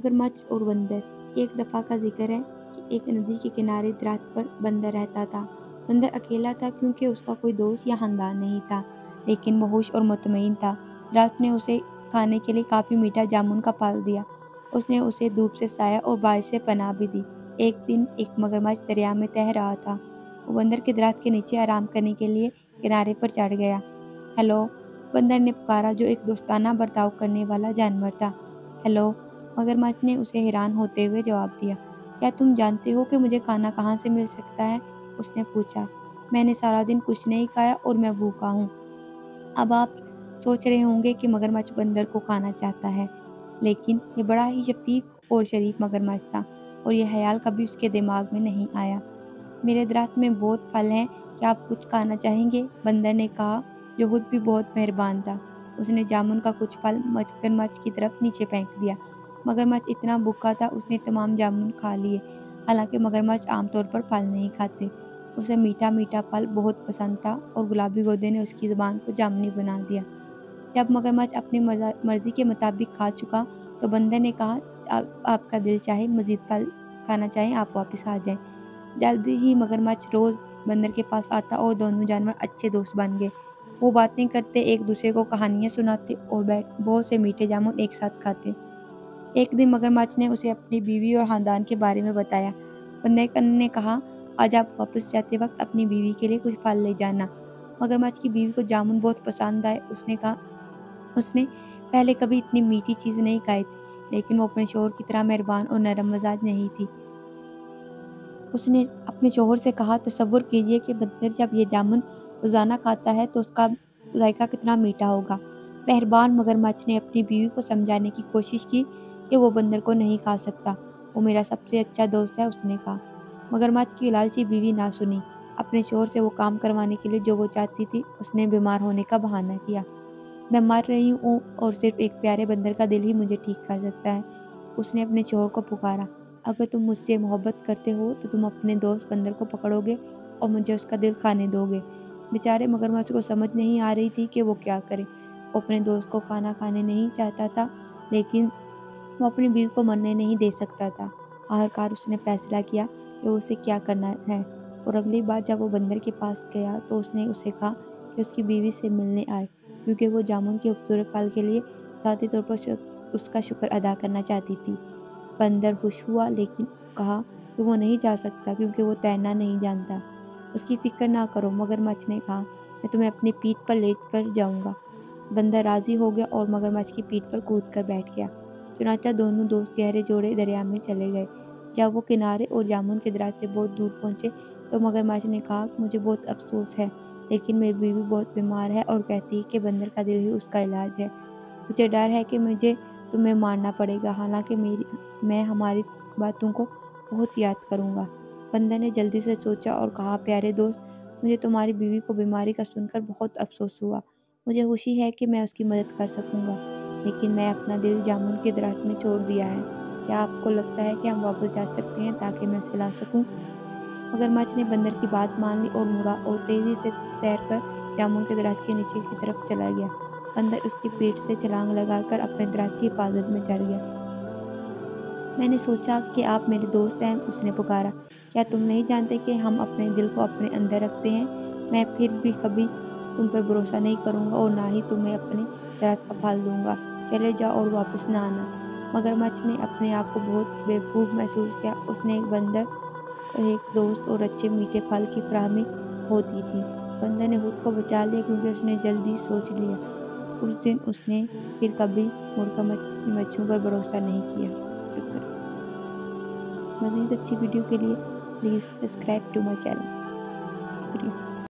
مگرمچھ اور بندر۔ ایک دفعہ کا ذکر ہے کہ ایک ندی کے کنارے درخت پر بندر رہتا تھا۔ بندر اکیلا تھا کیونکہ اس کا کوئی دوست یا خاندان نہیں تھا، لیکن وہ خوش اور مطمئن تھا۔ درخت نے اسے کھانے کے لیے کافی میٹھا جامن کا پھل دیا۔ اس نے اسے دھوپ سے سایہ اور بارش سے پناہ بھی دی۔ ایک دن ایک مگرمچھ دریا میں تیر رہا تھا۔ وہ بندر کے درخت کے نیچے آرام کرنے کے لیے کنارے پر چڑھ گیا۔ ہیلو، بندر نے پکارا، جو ایک دوستانہ برتاؤ کرنے والا جانور تھا۔ ہیلو، مگرمچھ نے اسے حیران ہوتے ہوئے جواب دیا۔ کیا تم جانتے ہو کہ مجھے کھانا کہاں سے مل سکتا ہے؟ اس نے پوچھا۔ میں نے سارا دن کچھ نہیں کھایا اور میں بھوکا ہوں۔ اب آپ سوچ رہے ہوں گے کہ مگرمچھ بندر کو کھانا چاہتا ہے، لیکن یہ بڑا ہی شفیق اور شریف مگرمچھ تھا اور یہ خیال کبھی اس کے دماغ میں نہیں آیا۔ میرے درخت میں بہت پھل ہیں، کیا آپ کچھ کھانا چاہیں گے؟ بندر نے کہا، جو خود بھی بہت مہربان تھا۔ اس نے جامن کا کچھ پھل مگرمچھ کی طرف نیچے پھینک دیا۔ مگرمچھ اتنا بھوکا تھا اس نے تمام جامن کھا لیے۔ حالانکہ مگرمچھ عام طور پر پھل نہیں کھاتے، اسے میٹھا میٹھا پھل بہت پسند تھا اور گلابی گودے نے اس کی زبان کو جامنی بنا دیا۔ جب مگرمچھ اپنی مرضی کے مطابق کھا چکا تو بندر نے کہا، آپ کا دل چاہے مزید پھل کھانا چاہیں آپ واپس آ جائیں۔ جلدی ہی مگرمچھ روز بندر کے پاس آتا اور دونوں جانور اچھے دوست بن گئے۔ وہ باتیں کرتے، ایک دوسرے کو کہانیاں سناتے اور بہت سے میٹھے جامن ایک ساتھ کھاتے۔ ایک دن مگرمچھ نے اسے اپنی بیوی اور خاندان کے بارے میں بتایا۔ بندر نے کہا، آج آپ واپس جاتے وقت اپنی بیوی کے لیے کچھ پھل لے جانا۔ مگرمچھ کی بیوی کو جامن بہت پسند آئے۔ اس نے پہلے کبھی اتنی میٹھی چیز نہیں کھائی تھی، لیکن وہ اپنے شوہر کی طرح مہربان اور نرم مزاج نہیں تھی۔ اس نے اپنے شوہر سے کہا، تصور کیجئے کہ بندر جب یہ جامن روزانہ کھاتا ہے تو اس کا ذائقہ کتنا میٹھا ہوگا۔ مہربان مگرمچھ نے اپنی بیوی کو سمجھانے کی کوشش کی کہ وہ بندر کو نہیں کھا سکتا، وہ میرا سب سے اچھا دوست ہے، اس نے کہا۔ مگرمچھ کی لالچی بیوی نہ سنی۔ اپنے شوہر سے وہ کام کروانے کے لیے جو وہ چاہتی تھی، اس نے بیمار ہونے کا بہانہ کیا۔ میں مر رہی ہوں اور صرف ایک پیارے بندر کا دل ہی مجھے ٹھیک کر سکتا ہے، اس نے اپنے شوہر کو پکارا۔ اگر تم مجھ سے محبت کرتے ہو تو تم اپنے دوست بندر کو پکڑو گے اور مجھے اس کا دل کھانے دو گے۔ بیچارے مگرمچھ کو سمجھ نہیں آ رہی تھی کہ وہ کیا کرے۔ وہ اپنے دوست کو کھانا کھانے نہیں چاہتا تھا، لیکن وہ اپنی بیوی کو مرنے نہیں دے سکتا تھا۔ آخرکار اس نے فیصلہ کیا کہ اسے کیا کرنا ہے، اور اگلی بار جب وہ بندر کے پاس گیا تو اس نے اسے کہا کہ اس کی بیوی سے ملنے آئے، کیونکہ وہ جامن کے خوبصورت پھل کے لیے ذاتی طور پر اس کا شکر ادا کرنا چاہتی تھی۔ بندر خوش ہوا، لیکن کہا کہ وہ نہیں جا سکتا کیونکہ وہ تیرنا نہیں جانتا۔ اس کی فکر نہ کرو، مگرمچھ نے کہا، میں تمہیں اپنی پیٹھ پر لے کر جاؤں گا۔ بندر راضی ہو گیا اور مگرمچھ کی پیٹھ پر کود کر بیٹھ گیا۔ چنانچہ دونوں دوست گہرے جوڑے دریا میں چلے گئے۔ جب وہ کنارے اور جامن کے درخت سے بہت دور پہنچے تو مگرمچھ نے کہا، مجھے بہت افسوس ہے، لیکن میری بیوی بہت بیمار ہے اور کہتی ہے کہ بندر کا دل ہی اس کا علاج ہے۔ مجھے ڈر ہے کہ مجھے تمہیں مارنا پڑے گا، حالانکہ میں ہماری باتوں کو بہت یاد کروں گا۔ بندر نے جلدی سے سوچا اور کہا، پیارے دوست، مجھے تمہاری بیوی کو بیماری کا سن کر بہت افسوس ہوا۔ مجھے خوشی ہے کہ میں اس کی مدد کر سکوں گا، لیکن میں اپنا دل جامن کے درخت میں چھوڑ دیا ہے۔ کیا آپ کو لگتا ہے کہ ہم واپس جا سکتے ہیں تاکہ میں اسے لا سکوں؟ مگرمچھ نے بندر کی بات مان لی اور مڑا اور تیزی سے تیر کر جامن کے درخت کے نیچے کی طرف چلا گیا۔ بندر اس کی پیٹھ سے چھلانگ لگا کر اپنے درخت کی حفاظت میں چڑھ گیا۔ میں نے سوچا کہ آپ میرے دوست ہیں، اس نے پکارا۔ کیا تم نہیں جانتے کہ ہم اپنے دل کو اپنے اندر رکھتے ہیں؟ میں پھر بھی کبھی تم پہ بھروسہ نہیں کروں گا اور نہ ہی تمہیں اپنے درخت کا پھل دوں گا۔ چلے جاؤ اور واپس نہ آنا۔ مگرمچھ نے اپنے آپ کو بہت بیوقوف محسوس کیا۔ اس نے ایک بندر، ایک دوست اور اچھے میٹھے پھل کی فراہمی ہوتی تھی۔ بندر نے خود کو بچا لیا کیونکہ اس نے جلدی سوچ لیا۔ اس دن اس نے پھر کبھی مڑ کر مچھلیوں پر بھروسہ نہیں کیا۔ شکریہ۔ مزید اچھی ویڈیو کے لیے please subscribe to my channel. شکریہ۔